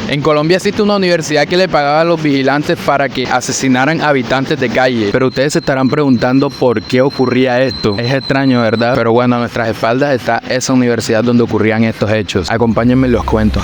En Colombia existe una universidad que le pagaba a los vigilantes para que asesinaran habitantes de calle. Pero ustedes se estarán preguntando por qué ocurría esto. Es extraño, ¿verdad? Pero bueno, a nuestras espaldas está esa universidad donde ocurrían estos hechos. Acompáñenme y los cuento.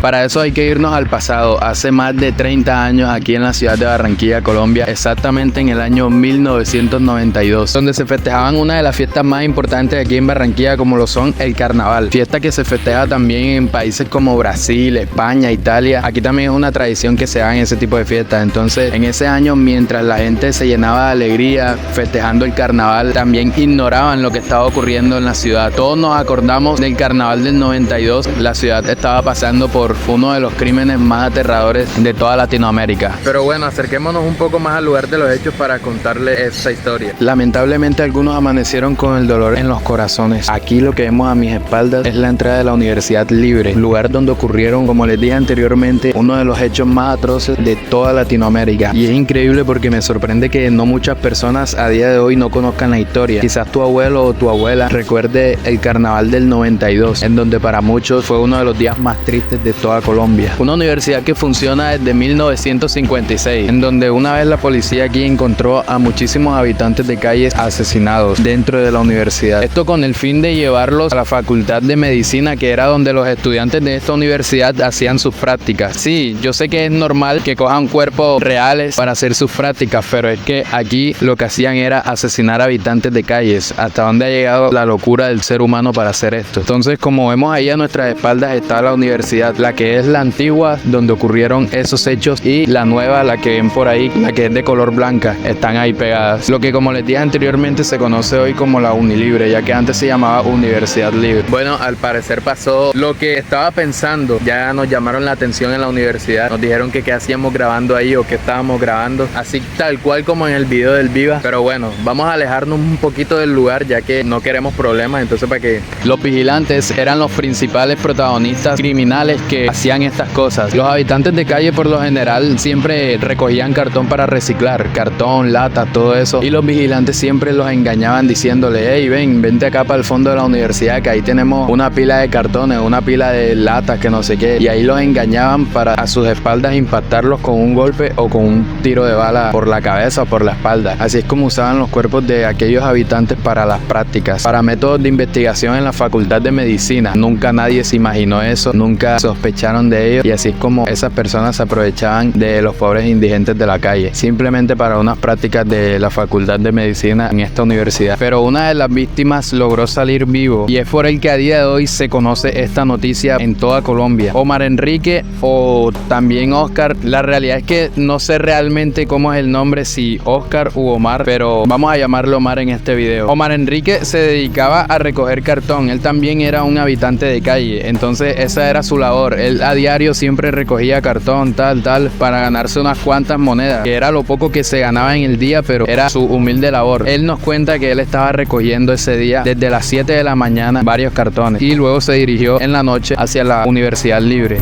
Para eso hay que irnos al pasado, hace más de 30 años aquí en la ciudad de Barranquilla, Colombia, exactamente en el año 1992, donde se festejaban una de las fiestas más importantes aquí en Barranquilla, como lo son el carnaval, fiesta que se festeja también en países como Brasil, España, Italia. Aquí también es una tradición que se hagan ese tipo de fiestas. Entonces, en ese año, mientras la gente se llenaba de alegría festejando el carnaval, también ignoraban lo que estaba ocurriendo en la ciudad. Todos nos acordamos del carnaval del 92, la ciudad estaba pasando por uno de los crímenes más aterradores de toda Latinoamérica. Pero bueno, acerquémonos un poco más al lugar de los hechos para contarles esta historia. Lamentablemente algunos amanecieron con el dolor en los corazones. Aquí lo que vemos a mis espaldas es la entrada de la Universidad Libre, lugar donde ocurrieron, como les dije anteriormente, uno de los hechos más atroces de toda Latinoamérica. Y es increíble porque me sorprende que no muchas personas a día de hoy no conozcan la historia. Quizás tu abuelo o tu abuela recuerde el carnaval del 92, en donde para muchos fue uno de los días más tristes de toda Colombia. Una universidad que funciona desde 1956, en donde una vez la policía aquí encontró a muchísimos habitantes de calles asesinados dentro de la universidad. Esto con el fin de llevarlos a la Facultad de Medicina, que era donde los estudiantes de esta universidad hacían sus prácticas. Sí, yo sé que es normal que cojan cuerpos reales para hacer sus prácticas, pero es que aquí lo que hacían era asesinar habitantes de calles. Hasta dónde ha llegado la locura del ser humano para hacer esto. Entonces, como vemos ahí a nuestras espaldas está la universidad, la que es la antigua, donde ocurrieron esos hechos, y la nueva, la que ven por ahí, la que es de color blanca, están ahí pegadas. Lo que, como les dije anteriormente, se conoce hoy como la Unilibre, ya que antes se llamaba Universidad Libre. Bueno, al parecer pasó lo que estaba pensando. Ya nos llamaron la atención en la universidad, nos dijeron que qué hacíamos grabando ahí o qué estábamos grabando, así tal cual como en el video del Viva. Pero bueno, vamos a alejarnos un poquito del lugar, ya que no queremos problemas. Entonces, para que los vigilantes eran los principales protagonistas criminales que hacían estas cosas. Los habitantes de calle por lo general siempre recogían cartón para reciclar, cartón, latas, todo eso, y los vigilantes siempre los engañaban diciéndole: hey, vente acá para el fondo de la universidad, que ahí tenemos una pila de cartones, una pila de latas, que no sé qué, y ahí los engañaban para a sus espaldas impactarlos con un golpe o con un tiro de bala por la cabeza o por la espalda. Así es como usaban los cuerpos de aquellos habitantes para las prácticas, para métodos de investigación en la Facultad de Medicina. Nunca nadie se imaginó eso, nunca sospecharon de ellos, y así es como esas personas se aprovechaban de los pobres indigentes de la calle, simplemente para unas prácticas de la Facultad de Medicina en esta universidad. Pero una de las víctimas logró salir vivo, y es por el que a día de hoy se conoce esta noticia en toda Colombia. Omar Enrique, o también Oscar, la realidad es que no sé realmente cómo es el nombre, si Oscar u Omar, pero vamos a llamarlo Omar en este video. Omar Enrique se dedicaba a recoger cartón, él también era un habitante de calle, entonces esa era su labor. Él a diario siempre recogía cartón, tal, para ganarse unas cuantas monedas, que era lo poco que se ganaba en el día, pero era su humilde labor. Él nos cuenta que él estaba recogiendo ese día desde las 7 de la mañana varios cartones, y luego se dirigió en la noche hacia la Universidad Libre.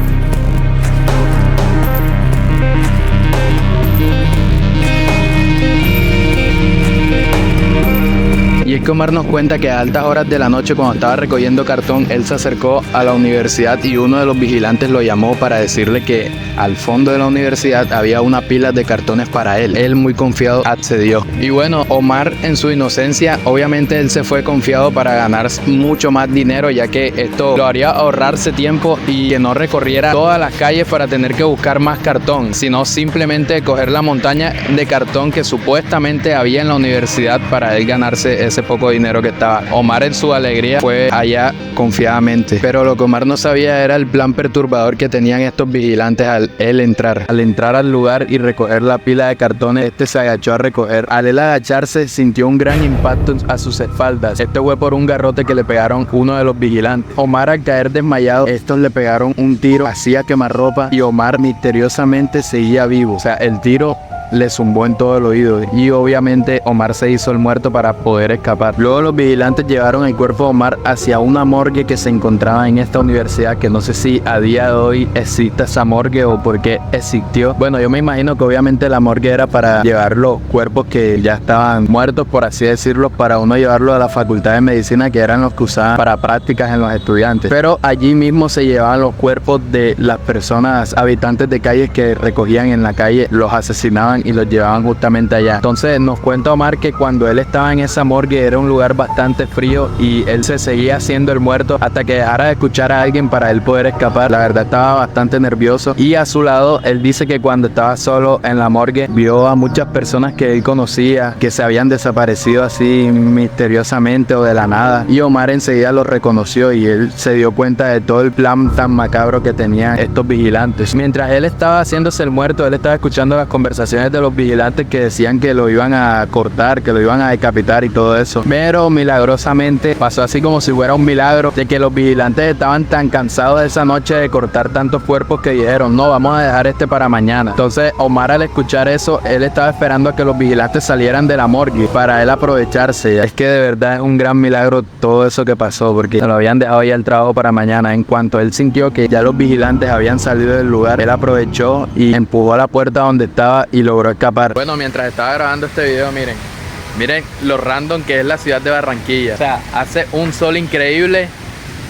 Y es que Omar nos cuenta que a altas horas de la noche, cuando estaba recogiendo cartón, él se acercó a la universidad y uno de los vigilantes lo llamó para decirle que al fondo de la universidad había una pila de cartones para él. Él, muy confiado, accedió. Y bueno, Omar, en su inocencia, obviamente él se fue confiado para ganar mucho más dinero, ya que esto lo haría ahorrarse tiempo y que no recorriera todas las calles para tener que buscar más cartón, sino simplemente coger la montaña de cartón que supuestamente había en la universidad para él ganarse ese poco dinero que estaba. Omar, en su alegría, fue allá confiadamente, pero lo que Omar no sabía era el plan perturbador que tenían estos vigilantes al él entrar. Al entrar al lugar y recoger la pila de cartones, este se agachó a recoger. Al él agacharse, sintió un gran impacto a sus espaldas. Este fue por un garrote que le pegaron uno de los vigilantes. Omar, al caer desmayado, estos le pegaron un tiro, hacía quemarropa, y Omar misteriosamente seguía vivo. O sea, el tiro le zumbó en todo el oído y obviamente Omar se hizo el muerto para poder escapar. Luego los vigilantes llevaron el cuerpo de Omar hacia una morgue que se encontraba en esta universidad, que no sé si a día de hoy existe esa morgue o por qué existió. Bueno, yo me imagino que obviamente la morgue era para llevar los cuerpos que ya estaban muertos, por así decirlo, para uno llevarlo a la facultad de medicina, que eran los que usaban para prácticas en los estudiantes. Pero allí mismo se llevaban los cuerpos de las personas habitantes de calles que recogían en la calle, los asesinaban y los llevaban justamente allá. Entonces nos cuenta Omar que cuando él estaba en esa morgue era un lugar bastante frío y él se seguía haciendo el muerto hasta que dejara de escuchar a alguien para él poder escapar. La verdad estaba bastante nervioso, y a su lado él dice que cuando estaba solo en la morgue vio a muchas personas que él conocía que se habían desaparecido así misteriosamente o de la nada, y Omar enseguida los reconoció y él se dio cuenta de todo el plan tan macabro que tenían estos vigilantes. Mientras él estaba haciéndose el muerto, él estaba escuchando las conversaciones de los vigilantes que decían que lo iban a cortar, que lo iban a decapitar y todo eso. Pero milagrosamente pasó así como si fuera un milagro, de que los vigilantes estaban tan cansados de esa noche de cortar tantos cuerpos que dijeron, no, vamos a dejar este para mañana. Entonces Omar, al escuchar eso, él estaba esperando a que los vigilantes salieran de la morgue para él aprovecharse. Es que de verdad es un gran milagro todo eso que pasó, porque lo habían dejado ya el trabajo para mañana. En cuanto él sintió que ya los vigilantes habían salido del lugar, él aprovechó y empujó a la puerta donde estaba y logró escapar. Bueno, mientras estaba grabando este video, miren lo random que es la ciudad de Barranquilla. O sea, hace un sol increíble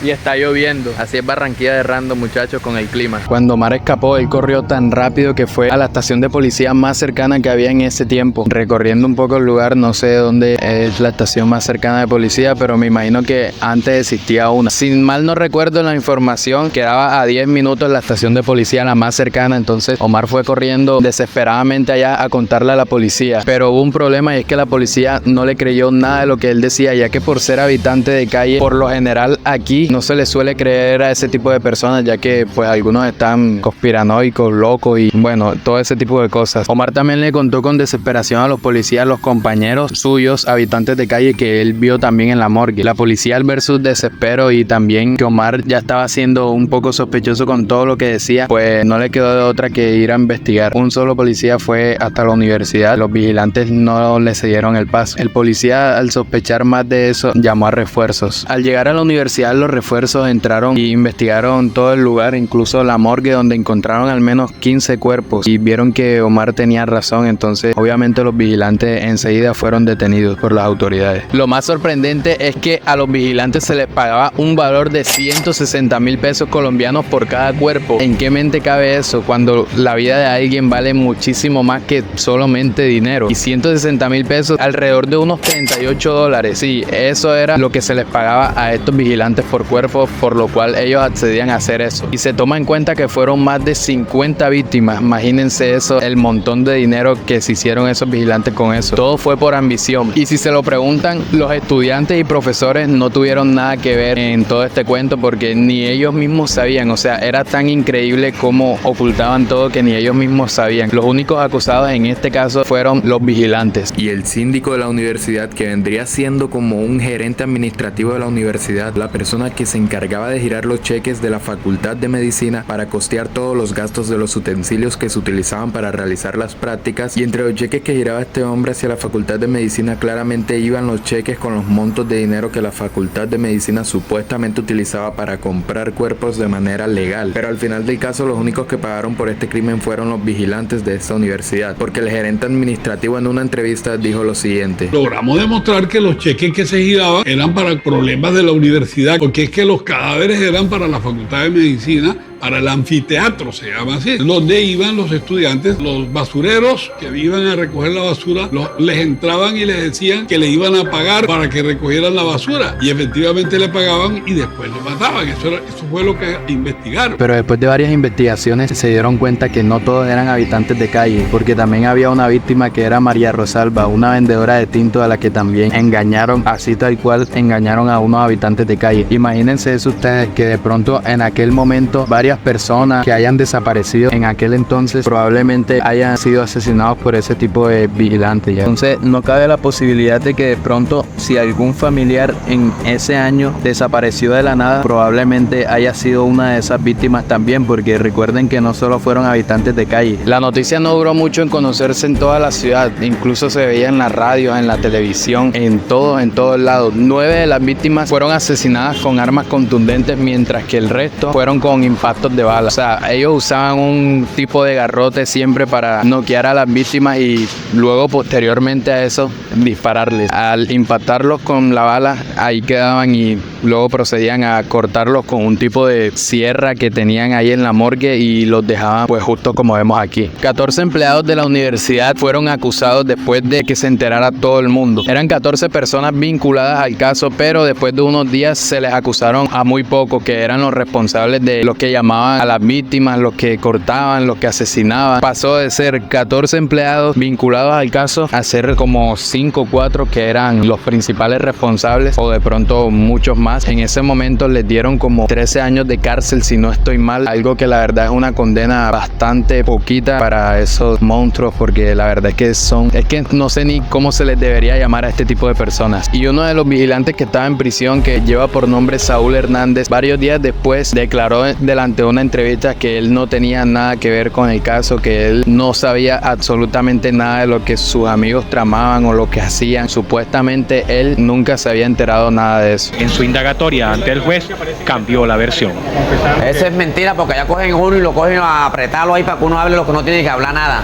y está lloviendo. Así es Barranquilla de random, muchachos, con el clima. Cuando Omar escapó, él corrió tan rápido que fue a la estación de policía más cercana que había en ese tiempo. Recorriendo un poco el lugar, no sé dónde es la estación más cercana de policía, pero me imagino que antes existía una. Sin mal no recuerdo la información, quedaba a 10 minutos la estación de policía, la más cercana. Entonces Omar fue corriendo desesperadamente allá a contarle a la policía. Pero hubo un problema, y es que la policía no le creyó nada de lo que él decía, ya que por ser habitante de calle, por lo general aquí no se le suele creer a ese tipo de personas, ya que pues algunos están conspiranoicos, locos y bueno, todo ese tipo de cosas. Omar también le contó con desesperación a los policías, los compañeros suyos, habitantes de calle, que él vio también en la morgue. La policía, al ver su desespero y también que Omar ya estaba siendo un poco sospechoso con todo lo que decía, pues no le quedó de otra que ir a investigar. Un solo policía fue hasta la universidad. Los vigilantes no le cedieron el paso. El policía, al sospechar más de eso, llamó a refuerzos. Al llegar a la universidad, los refuerzos entraron y investigaron todo el lugar, incluso la morgue, donde encontraron al menos 15 cuerpos y vieron que Omar tenía razón. Entonces obviamente los vigilantes enseguida fueron detenidos por las autoridades. Lo más sorprendente es que a los vigilantes se les pagaba un valor de 160.000 pesos colombianos por cada cuerpo. ¿En qué mente cabe eso cuando la vida de alguien vale muchísimo más que solamente dinero? Y 160.000 pesos, alrededor de unos $38. Sí, eso era lo que se les pagaba a estos vigilantes por cuerpo, por lo cual ellos accedían a hacer eso. Y se toma en cuenta que fueron más de 50 víctimas. Imagínense eso, el montón de dinero que se hicieron esos vigilantes con eso. Todo fue por ambición. Y si se lo preguntan, los estudiantes y profesores no tuvieron nada que ver en todo este cuento, porque ni ellos mismos sabían. O sea, era tan increíble cómo ocultaban todo que ni ellos mismos sabían. Los únicos acusados en este caso fueron los vigilantes. Y el síndico de la universidad, que vendría siendo como un gerente administrativo de la universidad, la persona que se encargaba de girar los cheques de la Facultad de Medicina para costear todos los gastos de los utensilios que se utilizaban para realizar las prácticas. Y entre los cheques que giraba este hombre hacia la Facultad de Medicina, claramente iban los cheques con los montos de dinero que la Facultad de Medicina supuestamente utilizaba para comprar cuerpos de manera legal. Pero al final del caso, los únicos que pagaron por este crimen fueron los vigilantes de esta universidad, porque el gerente administrativo en una entrevista dijo lo siguiente: logramos demostrar que los cheques que se giraban eran para problemas de la universidad, porque es que los cadáveres eran para la Facultad de Medicina, para el anfiteatro, se llama así, donde iban los estudiantes, los basureros que iban a recoger la basura, les entraban y les decían que le iban a pagar para que recogieran la basura, y efectivamente le pagaban y después lo mataban. Eso fue lo que investigaron. Pero después de varias investigaciones se dieron cuenta que no todos eran habitantes de calle, porque también había una víctima que era María Rosalba, una vendedora de tinto a la que también engañaron, así tal cual engañaron a unos habitantes de calle. Imagínense eso ustedes, que de pronto en aquel momento varias varias personas que hayan desaparecido en aquel entonces probablemente hayan sido asesinados por ese tipo de vigilantes, ¿ya? Entonces no cabe la posibilidad de que de pronto, si algún familiar en ese año desapareció de la nada, probablemente haya sido una de esas víctimas también, porque recuerden que no solo fueron habitantes de calle. La noticia no duró mucho en conocerse en toda la ciudad, incluso se veía en la radio, en la televisión, en todos lados. 9 de las víctimas fueron asesinadas con armas contundentes, mientras que el resto fueron con impactos de bala. O sea, ellos usaban un tipo de garrote siempre para noquear a las víctimas y luego posteriormente a eso dispararles. Al impactarlos con la bala, ahí quedaban y luego procedían a cortarlos con un tipo de sierra que tenían ahí en la morgue y los dejaban pues justo como vemos aquí. 14 empleados de la universidad fueron acusados después de que se enterara todo el mundo. Eran 14 personas vinculadas al caso, pero después de unos días se les acusaron a muy pocos, que eran los responsables de los que llamaban a las víctimas, los que cortaban, los que asesinaban. Pasó de ser 14 empleados vinculados al caso a ser como 5 o 4 que eran los principales responsables, o de pronto muchos más. En ese momento les dieron como 13 años de cárcel, si no estoy mal, algo que la verdad es una condena bastante poquita para esos monstruos, porque la verdad es que no sé ni cómo se les debería llamar a este tipo de personas. Y uno de los vigilantes que estaba en prisión, que lleva por nombre Saúl Hernández, varios días después declaró delante de una entrevista que él no tenía nada que ver con el caso, que él no sabía absolutamente nada de lo que sus amigos tramaban o lo que hacían. Supuestamente él nunca se había enterado nada de eso. En su indagatoria ante el juez cambió la versión. Eso es mentira, porque ya cogen uno y lo cogen a apretarlo ahí para que uno hable lo que no tiene que hablar nada.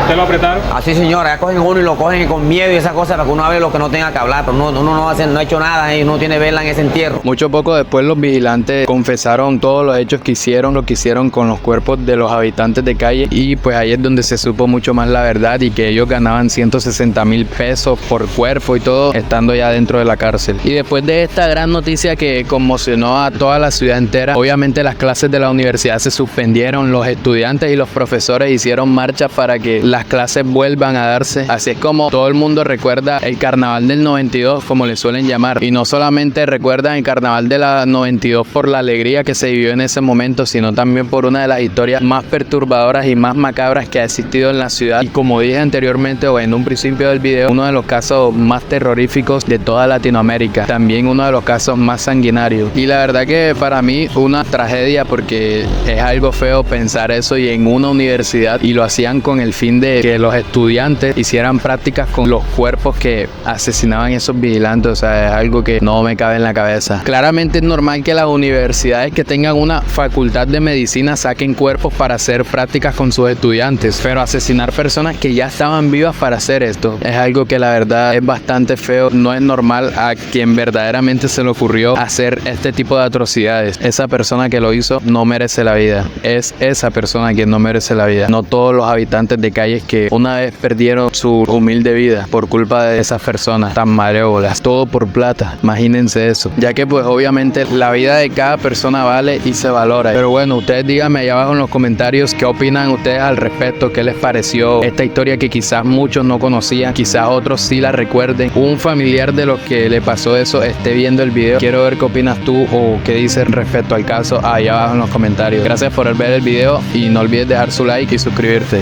¿Usted lo apretaron? Así, señora, ya cogen uno y lo cogen con miedo y esas cosas para que uno hable lo que no tenga que hablar, pero uno no ha hecho nada y no tiene vela en ese entierro. Mucho poco después los vigilantes confesaron todos los hechos que hicieron, lo que hicieron con los cuerpos de los habitantes de calle, y pues ahí es donde se supo mucho más la verdad, y que ellos ganaban 160,000 pesos por cuerpo y todo, estando ya dentro de la cárcel. Y después de esta gran noticia que conmocionó a toda la ciudad entera, obviamente las clases de la universidad se suspendieron, los estudiantes y los profesores hicieron marchas para que las clases vuelvan a darse. Así es como todo el mundo recuerda el carnaval del 92, como le suelen llamar, y no solamente recuerdan el carnaval de la 92 por la alegría que se vivió en ese momento, sino también por una de las historias más perturbadoras y más macabras que ha existido en la ciudad, y como dije anteriormente o en un principio del video, uno de los casos más terroríficos de toda Latinoamérica, también uno de los casos más sanguinarios. Y la verdad que para mí una tragedia, porque es algo feo pensar eso y en una universidad, y lo hacían con el fin de que los estudiantes hicieran prácticas con los cuerpos que asesinaban esos vigilantes. O sea, es algo que no me cabe en la cabeza. Claramente es normal que las universidades que tengan una facultad de medicina saquen cuerpos para hacer prácticas con sus estudiantes, pero asesinar personas que ya estaban vivas para hacer esto es algo que la verdad es bastante feo. No es normal a quien verdaderamente se le ocurrió hacer este tipo de atrocidades. Esa persona que lo hizo no merece la vida. Es esa persona quien no merece la vida, no todos los habitantes de calles que una vez perdieron su humilde vida por culpa de esas personas tan malévolas. Todo por plata, imagínense eso. Ya que pues obviamente la vida de cada persona vale y se valora. Pero bueno, ustedes díganme allá abajo en los comentarios qué opinan ustedes al respecto, qué les pareció esta historia que quizás muchos no conocían, quizás otros sí la recuerden. Un familiar de los que le pasó eso esté viendo el video. Quiero ver qué opinas tú o qué dices respecto al caso allá abajo en los comentarios. Gracias por ver el video y no olvides dejar su like y suscribirte.